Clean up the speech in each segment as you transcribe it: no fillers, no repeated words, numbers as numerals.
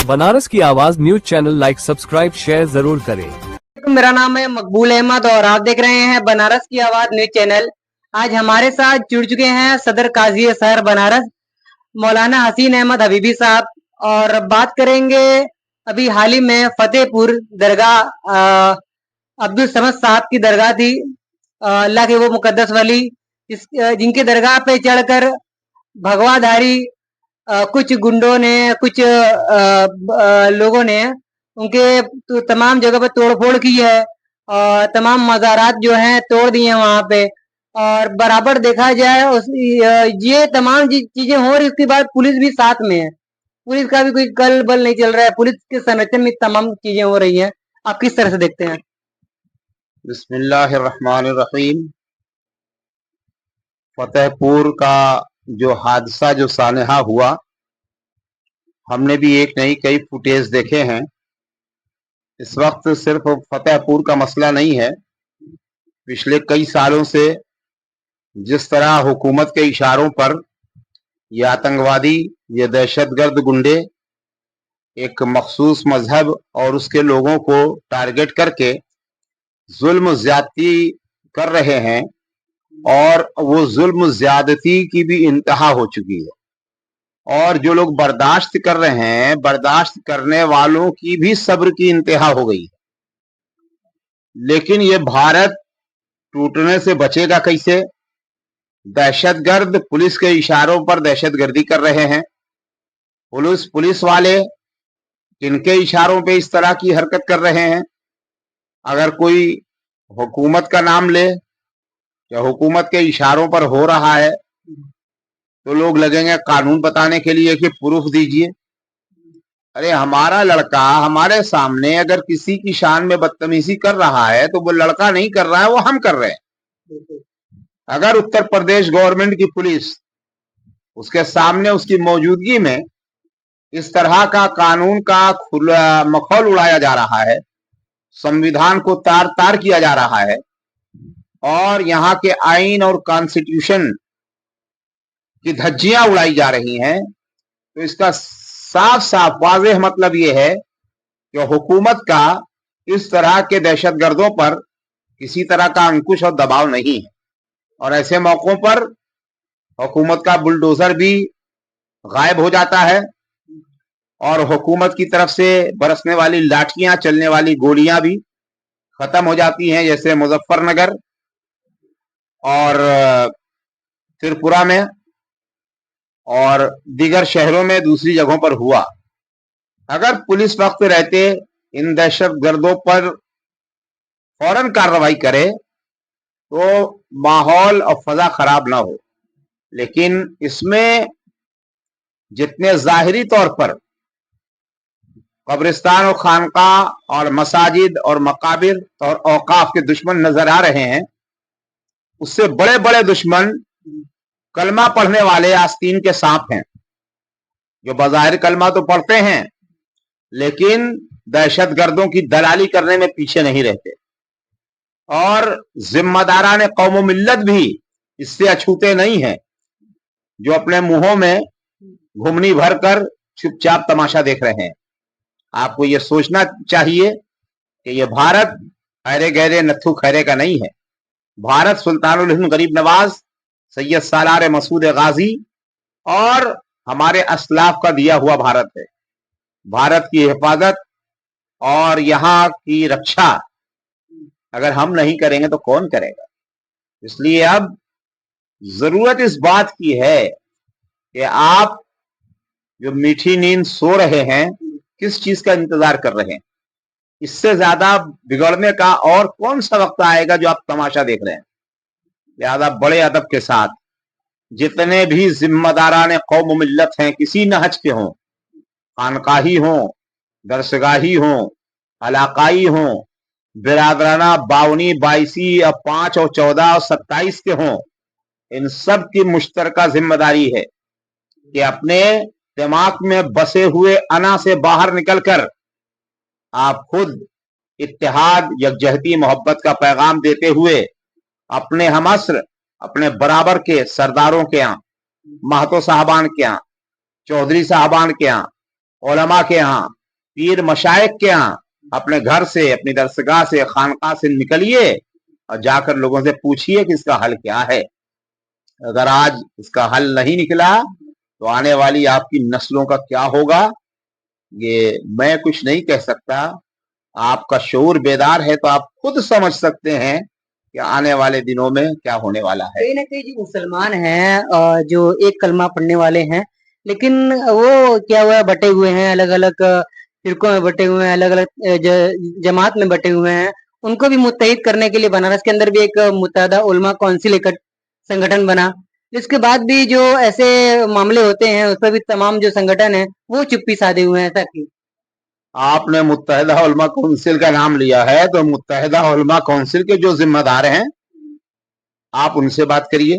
बनारस की आवाज news channel like subscribe share जरूर करें। मेरा नाम है मकबूल अहमद और आप देख रहे हैं बनारस की आवाज न्यूज चैनल। आज हमारे साथ जुड़ चुके हैं सदर काजी शहर बनारस मौलाना हसीन अहमद हबीबी साहब, और बात करेंगे अभी हाल ही में फतेहपुर दरगाह अब्दुल समद साहब की दरगाह थी। अल्लाह के वो मुकद्दस वली जिनके दरगाह पे चढ़कर भगवाधारी कुछ गुंडों ने कुछ लोगों ने उनके तो तमाम जगह पे तोड़फोड़ की है और तमाम मज़ारात जो हैं तोड़ दिए हैं वहां पे। और बराबर देखा जाए ये तमाम चीजें हो रही, उसके बाद पुलिस भी साथ में है। पुलिस का भी कोई कल बल नहीं चल रहा है, पुलिस के संरक्षण में तमाम चीजें हो रही हैं। आप किस तरह से देखते हैं? बिस्मिल्लाहिर्रहमानिर्रहीम। फतेहपुर का जो हादसा जो सानहा हुआ, हमने भी एक नहीं कई फुटेज देखे हैं। इस वक्त सिर्फ फतेहपुर का मसला नहीं है, पिछले कई सालों से जिस तरह हुकूमत के इशारों पर ये आतंकवादी, ये दहशतगर्द गुंडे एक मखसूस मजहब और उसके लोगों को टारगेट करके जुल्म ज्यादती कर रहे हैं, और वो जुल्म ज्यादती की भी इंतहा हो चुकी है। और जो लोग बर्दाश्त कर रहे हैं, बर्दाश्त करने वालों की भी सब्र की इंतहा हो गई है। लेकिन ये भारत टूटने से बचेगा कैसे? दहशतगर्द पुलिस के इशारों पर दहशतगर्दी कर रहे हैं। पुलिस वाले किनके इशारों पे इस तरह की हरकत कर रहे हैं? अगर कोई हुकूमत का नाम ले या हुकूमत के इशारों पर हो रहा है तो लोग लगेंगे कानून बताने के लिए कि प्रूफ दीजिए। अरे हमारा लड़का हमारे सामने अगर किसी की शान में बदतमीजी कर रहा है तो वो लड़का नहीं कर रहा है, वो हम कर रहे हैं। अगर उत्तर प्रदेश गवर्नमेंट की पुलिस उसके सामने उसकी मौजूदगी में इस तरह का कानून का मखौल उड़ाया जा रहा है, संविधान को तार तार किया जा रहा है और यहाँ के आइन और कॉन्स्टिट्यूशन की धज्जियां उड़ाई जा रही हैं, तो इसका साफ साफ वाज़ेह मतलब ये है कि हुकूमत का इस तरह के दहशतगर्दों पर किसी तरह का अंकुश और दबाव नहीं है। और ऐसे मौकों पर हुकूमत का बुलडोजर भी गायब हो जाता है और हुकूमत की तरफ से बरसने वाली लाठियां, चलने वाली गोलियां भी खत्म हो जाती हैं, जैसे मुजफ्फरनगर और त्रिपुरा में और दीगर शहरों में दूसरी जगहों पर हुआ। अगर पुलिस वक्त रहते इन दहशतगर्दों पर फौरन कार्रवाई करे तो माहौल और फजा खराब ना हो। लेकिन इसमें जितने जाहिरी तौर पर कब्रिस्तान और खानकाह और मसाजिद और मकाबिर और औकाफ के दुश्मन नजर आ रहे हैं, उससे बड़े बड़े दुश्मन कलमा पढ़ने वाले आस्तीन के सांप हैं, जो बज़ाहिर कलमा तो पढ़ते हैं लेकिन दहशतगर्दों की दलाली करने में पीछे नहीं रहते। और जिम्मेदारान कौम मिल्लत भी इससे अछूते नहीं हैं, जो अपने मुंहों में घुमनी भर कर चुपचाप तमाशा देख रहे हैं। आपको यह सोचना चाहिए कि यह भारत खैरे गहरे नत्थु खैरे का नहीं है। भारत सुल्तानुल हिंद गरीब नवाज सैयद सालार मसूद गाजी और हमारे असलाफ का दिया हुआ भारत है। भारत की हिफाजत और यहाँ की रक्षा अगर हम नहीं करेंगे तो कौन करेगा? इसलिए अब जरूरत इस बात की है कि आप जो मीठी नींद सो रहे हैं, किस चीज का इंतजार कर रहे हैं? इससे ज्यादा बिगड़ने का और कौन सा वक्त आएगा जो आप तमाशा देख रहे हैं? लिहाजा बड़े अदब के साथ जितने भी जिम्मेदारान कौम मिल्लत हैं, किसी नहज के हों, खानकाही हों, दरसगाही हों, इलाकाई हों, बिरादराना 52, 22 और 5 और 14 और 27 के हों, इन सब की मुश्तरका जिम्मेदारी है कि अपने दिमाग में बसे हुए अना से बाहर निकलकर आप खुद इत्तेहाद, यकजहती, मोहब्बत का पैगाम देते हुए अपने हमअस्र, अपने बराबर के सरदारों के यहाँ, महतो साहबान के यहाँ, चौधरी साहबान के यहाँ उलमा के यहाँ, पीर मशाइख के यहाँ, अपने घर से, अपनी दरसगाह से, खानकाह से निकलिए और जाकर लोगों से पूछिए कि इसका हल क्या है। अगर आज इसका हल नहीं निकला तो आने वाली आपकी नस्लों का क्या होगा, ये मैं कुछ नहीं कह सकता। आपका शऊर बेदार है तो आप खुद समझ सकते हैं कि आने वाले दिनों में क्या होने वाला है। कहीं ना कहीं जो मुसलमान हैं जो एक कलमा पढ़ने वाले हैं, लेकिन वो क्या हुआ है, बटे हुए हैं, अलग अलग फिरकों में बटे हुए हैं, अलग अलग जमात में बटे हुए हैं। उनको भी मुत्तहिद करने के लिए बनारस के अंदर भी एक मुत्तहदा उलमा काउंसिल एक संगठन बना। इसके बाद भी जो ऐसे मामले होते हैं उस पर भी तमाम जो संगठन है वो चुप्पी साधे हुए हैं। ऐसा क्यों? आपने मुत्तहिदा उलमा काउंसिल का नाम लिया है तो मुत्तहिदा उलमा काउंसिल के जो जिम्मेदार हैं आप उनसे बात करिए,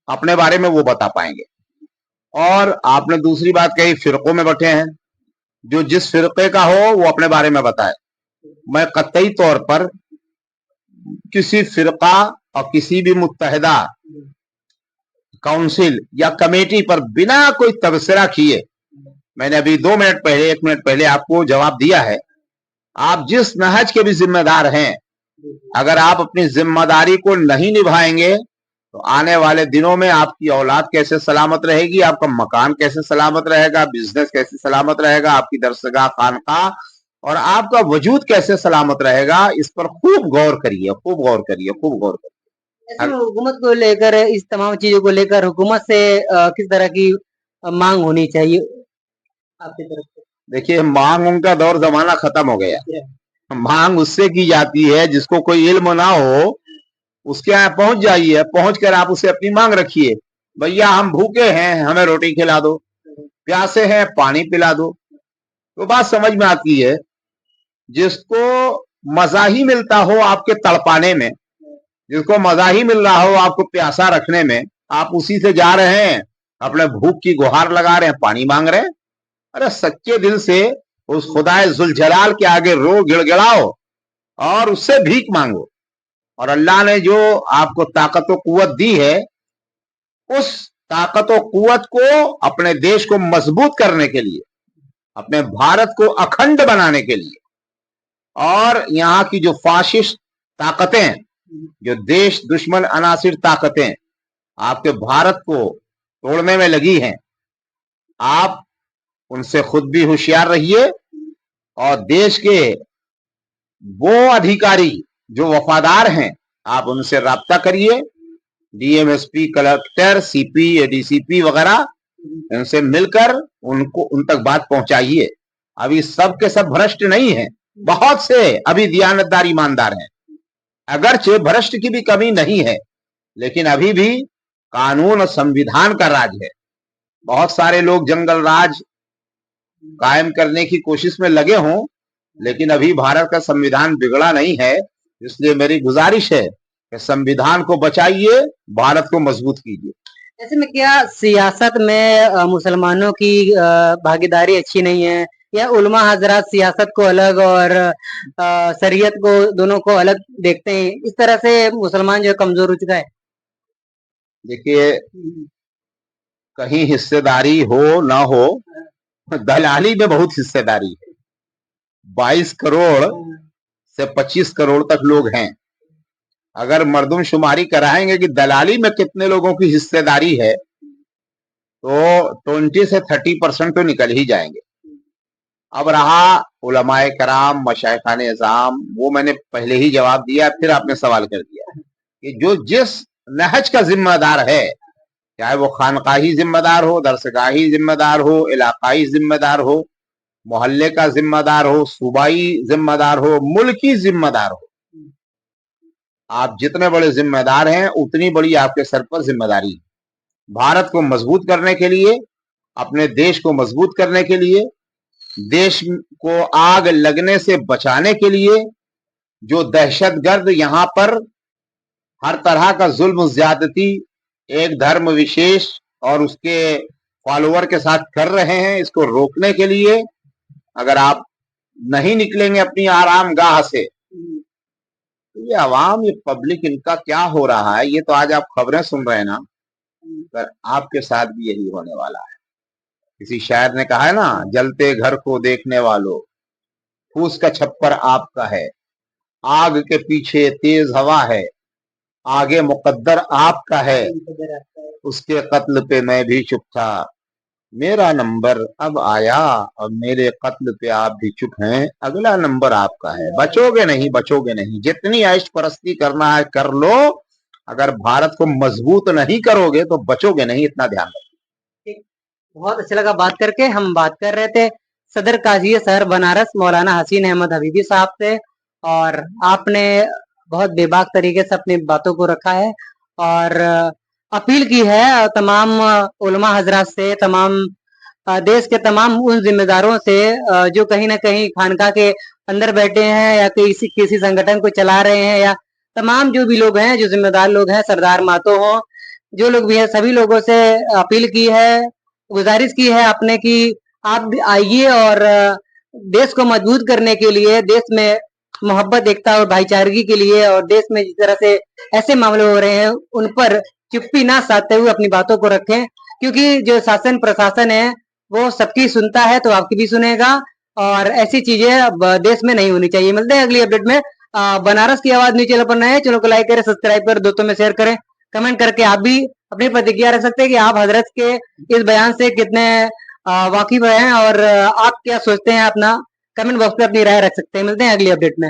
अपने बारे में वो बता पाएंगे। और आपने दूसरी बात कही फिरकों में बैठे हैं, जो जिस फिरके का हो वो अपने बारे में बताए। मैं कतई तौर पर किसी फिरका और किसी भी मुत्तहिदा काउंसिल या कमेटी पर बिना कोई तबसरा किए, मैंने अभी 2 मिनट पहले 1 मिनट पहले आपको जवाब दिया है। आप जिस नहज के भी जिम्मेदार हैं, अगर आप अपनी जिम्मेदारी को नहीं निभाएंगे तो आने वाले दिनों में आपकी औलाद कैसे सलामत रहेगी, आपका मकान कैसे सलामत रहेगा, बिजनेस कैसे सलामत रहेगा, आपकी दरसगाह खानकाह और आपका वजूद कैसे सलामत रहेगा, इस पर खूब गौर करिए, खूब गौर करिए, खूब गौर करिए। ऐसे में हुकूमत को लेकर, इस तमाम चीजों को लेकर हुकूमत से किस तरह की मांग होनी चाहिए आपकी तरफ से? देखिए, मांग उनका दौर जमाना खत्म हो गया। मांग उससे की जाती है जिसको कोई इल्म ना हो, उसके यहाँ पहुंच जाइए, पहुंच कर आप उसे अपनी मांग रखिए। भैया हम भूखे हैं, हमें रोटी खिला दो, प्यासे हैं पानी पिला दो, तो बात समझ में आती है। जिसको मजा ही मिलता हो आपके तड़पाने में, जिसको मजा ही मिल रहा हो आपको प्यासा रखने में, आप उसी से जा रहे हैं, अपने भूख की गुहार लगा रहे हैं, पानी मांग रहे हैं। अरे सच्चे दिल से उस खुदाए जुल जलाल के आगे रो गिड़गिड़ाओ और उससे भीख मांगो। और अल्लाह ने जो आपको ताकत व कुव्वत दी है, उस ताकत व कुव्वत को अपने देश को मजबूत करने के लिए, अपने भारत को अखंड बनाने के लिए, और यहाँ की जो फाशिस्ट ताकतें, जो देश दुश्मन अनासिर ताकतें आपके भारत को तोड़ने में लगी हैं, आप उनसे खुद भी होशियार रहिए और देश के वो अधिकारी जो वफादार हैं आप उनसे राब्ता करिए। डीएमएसपी, कलेक्टर, सीपी, एडीसीपी वगैरह, इनसे मिलकर उनको उन तक बात पहुंचाइए। अभी सब के सब भ्रष्ट नहीं हैं, बहुत से अभी दियानतदार ईमानदार हैं। अगरचे भ्रष्ट की भी कमी नहीं है, लेकिन अभी भी कानून और संविधान का राज है। बहुत सारे लोग जंगल राज कायम करने की कोशिश में लगे हों, लेकिन अभी भारत का संविधान बिगड़ा नहीं है। इसलिए मेरी गुजारिश है कि संविधान को बचाइए, भारत को मजबूत कीजिए। ऐसे में क्या सियासत में मुसलमानों की भागीदारी अच्छी नहीं है, या उलमा हजरात सियासत को अलग और शरीयत को, दोनों को अलग देखते हैं, इस तरह से मुसलमान जो है कमजोर हो चुका है? देखिए, कहीं हिस्सेदारी हो ना हो, दलाली में बहुत हिस्सेदारी है। 22 करोड़ से 25 करोड़ तक लोग हैं। अगर मर्दमशुमारी कराएंगे कि दलाली में कितने लोगों की हिस्सेदारी है, तो 20 से 30% तो निकल ही जाएंगे। अब रहा उलमाए कराम, मशाइखान इज़ाम, वो मैंने पहले ही जवाब दिया, फिर आपने सवाल कर दिया कि जो जिस नहज का जिम्मेदार है, चाहे वो खानकाही जिम्मेदार हो, दरसगाही जिम्मेदार हो, इलाकाई जिम्मेदार हो, मोहल्ले का जिम्मेदार हो, सूबाई जिम्मेदार हो, मुल्की जिम्मेदार हो, आप जितने बड़े जिम्मेदार हैं उतनी बड़ी आपके सर पर जिम्मेदारी है। भारत को मजबूत करने के लिए, अपने देश को मजबूत करने के लिए, देश को आग लगने से बचाने के लिए, जो दहशतगर्द यहाँ पर हर तरह का जुल्म ज्यादती एक धर्म विशेष और उसके फॉलोअर के साथ कर रहे हैं, इसको रोकने के लिए अगर आप नहीं निकलेंगे अपनी आराम गाह से, तो ये अवाम, ये पब्लिक, इनका क्या हो रहा है, ये तो आज आप खबरें सुन रहे हैं ना, पर आपके साथ भी यही होने वाला है। किसी शायर ने कहा है ना, जलते घर को देखने वालों, फूस का छप्पर आपका है, आग के पीछे तेज हवा है, आगे मुकद्दर आपका है, उसके कत्ल पे मैं भी चुप था, मेरा नंबर अब आया और मेरे कत्ल पे आप भी चुप हैं, अगला नंबर आपका है। बचोगे नहीं, बचोगे नहीं। जितनी ऐश परस्ती करना है कर लो, अगर भारत को मजबूत नहीं करोगे तो बचोगे नहीं, इतना ध्यान रखो। बहुत अच्छा लगा बात करके। हम बात कर रहे थे सदर काजी शहर बनारस मौलाना हसीन अहमद हबीबी साहब से, और आपने बहुत बेबाक तरीके से अपनी बातों को रखा है और अपील की है तमाम उलमा हजरात से, तमाम देश के तमाम उन जिम्मेदारों से जो कहीं ना कहीं खानका के अंदर बैठे हैं या किसी संगठन को चला रहे हैं, या तमाम जो भी लोग हैं, जो जिम्मेदार लोग हैं, सरदार मातो हो, जो लोग भी हैं, सभी लोगों से अपील की है, गुजारिश की है आपने कि आप भी आइए और देश को मजबूत करने के लिए, देश में मोहब्बत, एकता और भाईचारगी के लिए, और देश में जिस तरह से ऐसे मामले हो रहे हैं उन पर चुप्पी ना साधते हुए अपनी बातों को रखें, क्योंकि जो शासन प्रशासन है वो सबकी सुनता है तो आपकी भी सुनेगा, और ऐसी चीजें अब देश में नहीं होनी चाहिए। मिलते हैं अगली अपडेट में। बनारस की आवाज न्यूज चैनल पर नए, चैनल को लाइक करें, सब्सक्राइब करें, दोस्तों में शेयर करें, कमेंट करके आप भी अपनी प्रतिक्रिया रख सकते हैं कि आप हजरत के इस बयान से कितने वाकिफ हैं और आप क्या सोचते हैं। अपना कमेंट बॉक्स में अपनी राय रख सकते हैं। मिलते हैं अगली अपडेट में।